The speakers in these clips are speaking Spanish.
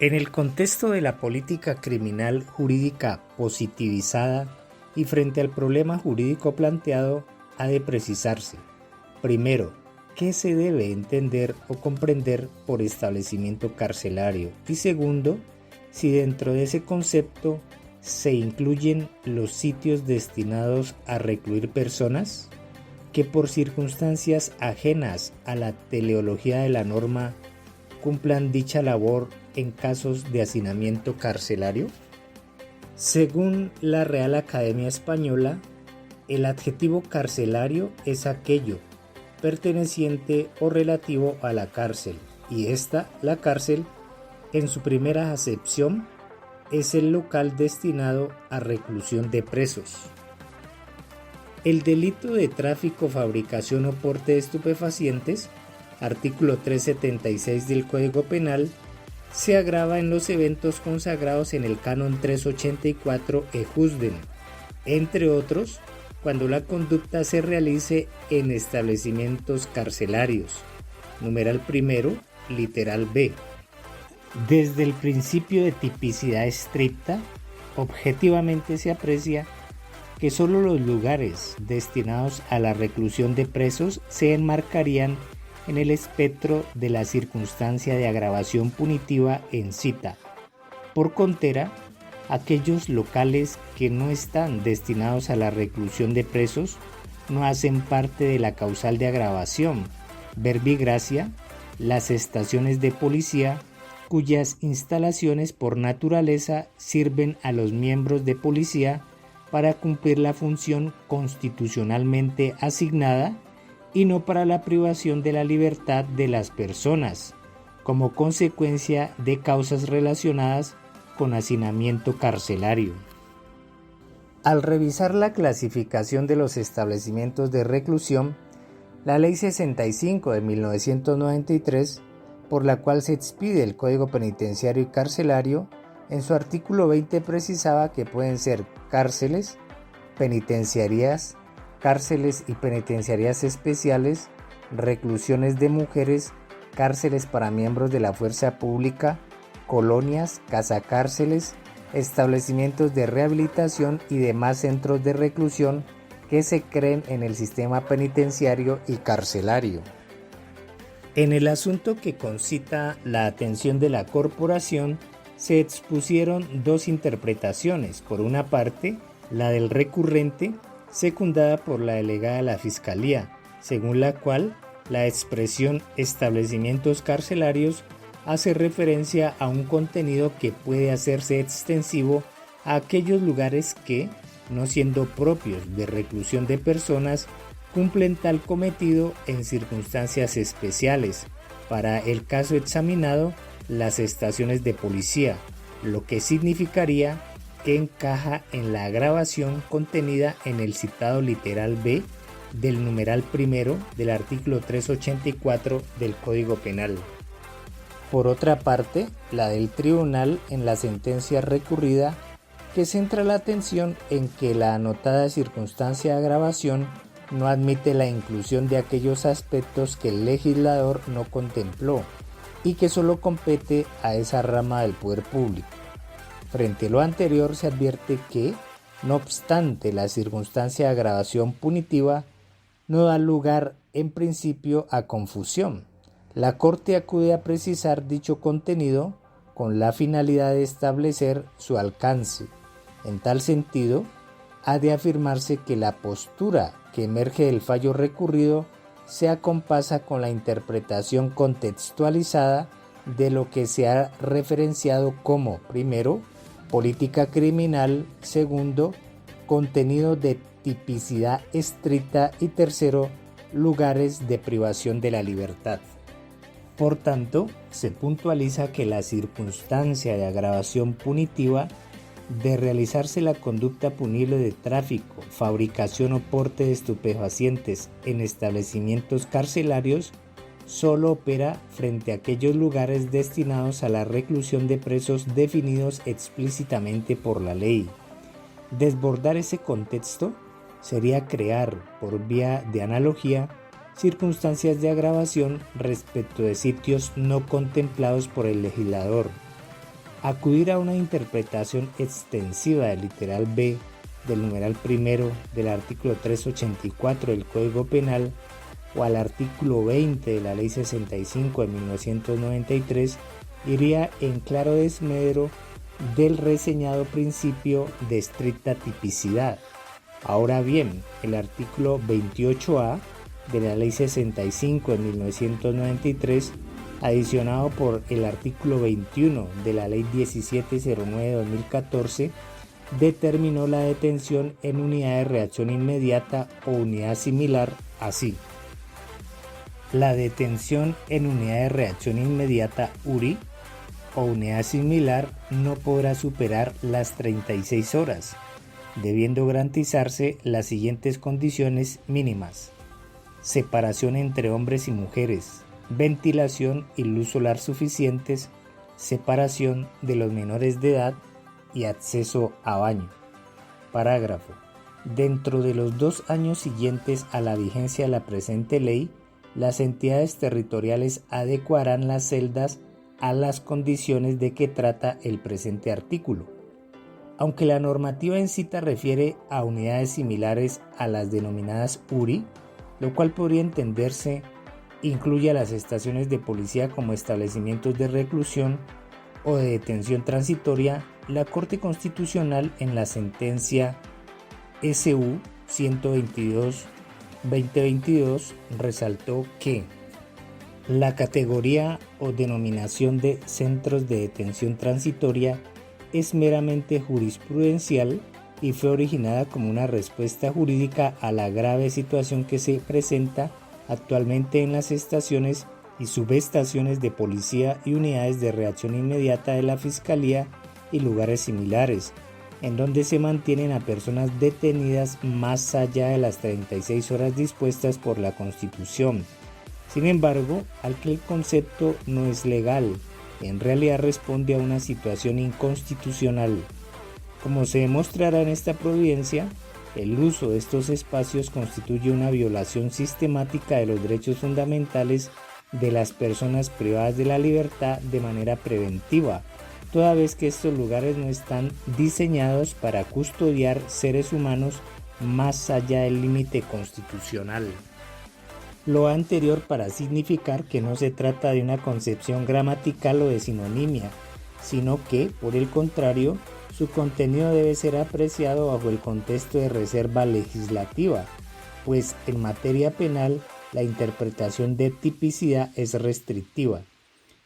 En el contexto de la política criminal jurídica positivizada y frente al problema jurídico planteado, ha de precisarse, primero, qué se debe entender o comprender por establecimiento carcelario y segundo, si dentro de ese concepto se incluyen los sitios destinados a recluir personas que por circunstancias ajenas a la teleología de la norma cumplan dicha labor en casos de hacinamiento carcelario. Según la Real Academia Española, el adjetivo carcelario es aquello perteneciente o relativo a la cárcel, y esta, la cárcel, en su primera acepción, es el local destinado a reclusión de presos. El delito de tráfico, fabricación o porte de estupefacientes, artículo 376 del Código Penal, se agrava en los eventos consagrados en el Canon 384 ejusdem, entre otros, cuando la conducta se realice en establecimientos carcelarios. Numeral primero, literal B. Desde el principio de tipicidad estricta, objetivamente se aprecia que solo los lugares destinados a la reclusión de presos se enmarcarían en el espectro de la circunstancia de agravación punitiva en cita. Por contera, aquellos locales que no están destinados a la reclusión de presos no hacen parte de la causal de agravación. Verbi gracia, las estaciones de policía, cuyas instalaciones por naturaleza sirven a los miembros de policía para cumplir la función constitucionalmente asignada y no para la privación de la libertad de las personas, como consecuencia de causas relacionadas con hacinamiento carcelario. Al revisar la clasificación de los establecimientos de reclusión, la Ley 65 de 1993, por la cual se expide el Código Penitenciario y Carcelario, en su artículo 20 precisaba que pueden ser cárceles, penitenciarías, cárceles y penitenciarías especiales, reclusiones de mujeres, cárceles para miembros de la fuerza pública, colonias, casacárceles, establecimientos de rehabilitación y demás centros de reclusión que se creen en el sistema penitenciario y carcelario. En el asunto que concita la atención de la corporación, se expusieron dos interpretaciones. Por una parte, la del recurrente, secundada por la delegada de la Fiscalía, según la cual la expresión establecimientos carcelarios hace referencia a un contenido que puede hacerse extensivo a aquellos lugares que, no siendo propios de reclusión de personas, cumplen tal cometido en circunstancias especiales, para el caso examinado, las estaciones de policía, lo que significaría que encaja en la agravación contenida en el citado literal B del numeral primero del artículo 384 del Código Penal. Por otra parte, la del tribunal en la sentencia recurrida, que centra la atención en que la anotada circunstancia de agravación no admite la inclusión de aquellos aspectos que el legislador no contempló y que solo compete a esa rama del poder público. Frente a lo anterior se advierte que, no obstante la circunstancia de agravación punitiva, no da lugar en principio a confusión. La Corte acude a precisar dicho contenido con la finalidad de establecer su alcance. En tal sentido, ha de afirmarse que la postura que emerge del fallo recurrido se acompasa con la interpretación contextualizada de lo que se ha referenciado como, primero, política criminal, segundo, contenido de tipicidad estricta y tercero, lugares de privación de la libertad. Por tanto, se puntualiza que la circunstancia de agravación punitiva de realizarse la conducta punible de tráfico, fabricación o porte de estupefacientes en establecimientos carcelarios solo opera frente a aquellos lugares destinados a la reclusión de presos definidos explícitamente por la ley. Desbordar ese contexto sería crear, por vía de analogía, circunstancias de agravación respecto de sitios no contemplados por el legislador. Acudir a una interpretación extensiva del literal B del numeral primero del artículo 384 del Código Penal o al artículo 20 de la Ley 65 de 1993 iría en claro desmedro del reseñado principio de estricta tipicidad. Ahora bien, el artículo 28A de la Ley 65 de 1993, adicionado por el artículo 21 de la Ley 1709 de 2014, determinó la detención en unidad de reacción inmediata o unidad similar así. La detención en unidad de reacción inmediata URI o unidad similar no podrá superar las 36 horas, debiendo garantizarse las siguientes condiciones mínimas: separación entre hombres y mujeres, ventilación y luz solar suficientes, separación de los menores de edad y acceso a baño. Parágrafo. Dentro de los 2 años siguientes a la vigencia de la presente ley, las entidades territoriales adecuarán las celdas a las condiciones de que trata el presente artículo. Aunque la normativa en cita refiere a unidades similares a las denominadas URI, lo cual podría entenderse incluye a las estaciones de policía como establecimientos de reclusión o de detención transitoria, la Corte Constitucional en la sentencia SU 122-2022 resaltó que la categoría o denominación de centros de detención transitoria es meramente jurisprudencial y fue originada como una respuesta jurídica a la grave situación que se presenta actualmente en las estaciones y subestaciones de policía y unidades de reacción inmediata de la Fiscalía y lugares similares, en donde se mantienen a personas detenidas más allá de las 36 horas dispuestas por la Constitución. Sin embargo, aquel concepto no es legal, en realidad responde a una situación inconstitucional. Como se demostrará en esta providencia, el uso de estos espacios constituye una violación sistemática de los derechos fundamentales de las personas privadas de la libertad de manera preventiva, toda vez que estos lugares no están diseñados para custodiar seres humanos más allá del límite constitucional. Lo anterior para significar que no se trata de una concepción gramatical o de sinonimia, sino que, por el contrario, su contenido debe ser apreciado bajo el contexto de reserva legislativa, pues en materia penal la interpretación de tipicidad es restrictiva.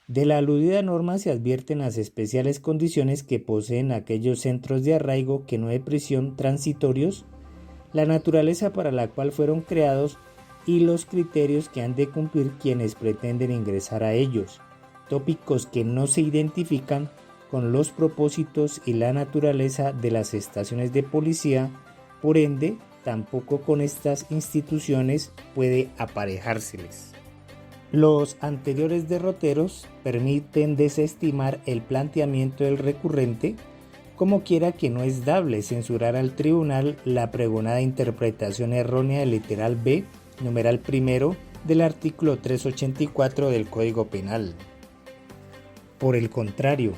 De la aludida norma se advierten las especiales condiciones que poseen aquellos centros de arraigo que no de prisión transitorios, la naturaleza para la cual fueron creados y los criterios que han de cumplir quienes pretenden ingresar a ellos, tópicos que no se identifican con los propósitos y la naturaleza de las estaciones de policía, por ende, tampoco con estas instituciones puede aparejárseles. Los anteriores derroteros permiten desestimar el planteamiento del recurrente, como quiera que no es dable censurar al tribunal la pregonada interpretación errónea del literal B, numeral primero, del artículo 384 del Código Penal. Por el contrario,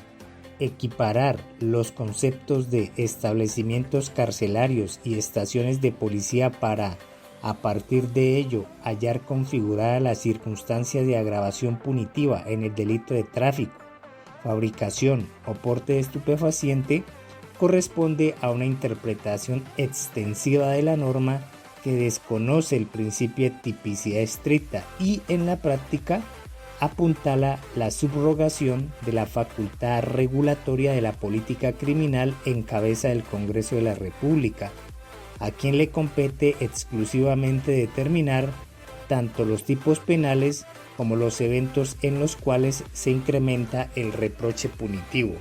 equiparar los conceptos de establecimientos carcelarios y estaciones de policía para, a partir de ello, hallar configurada las circunstancias de agravación punitiva en el delito de tráfico, fabricación o porte de estupefaciente, corresponde a una interpretación extensiva de la norma que desconoce el principio de tipicidad estricta y, en la práctica, apuntala la subrogación de la facultad regulatoria de la política criminal en cabeza del Congreso de la República, a quien le compete exclusivamente determinar tanto los tipos penales como los eventos en los cuales se incrementa el reproche punitivo.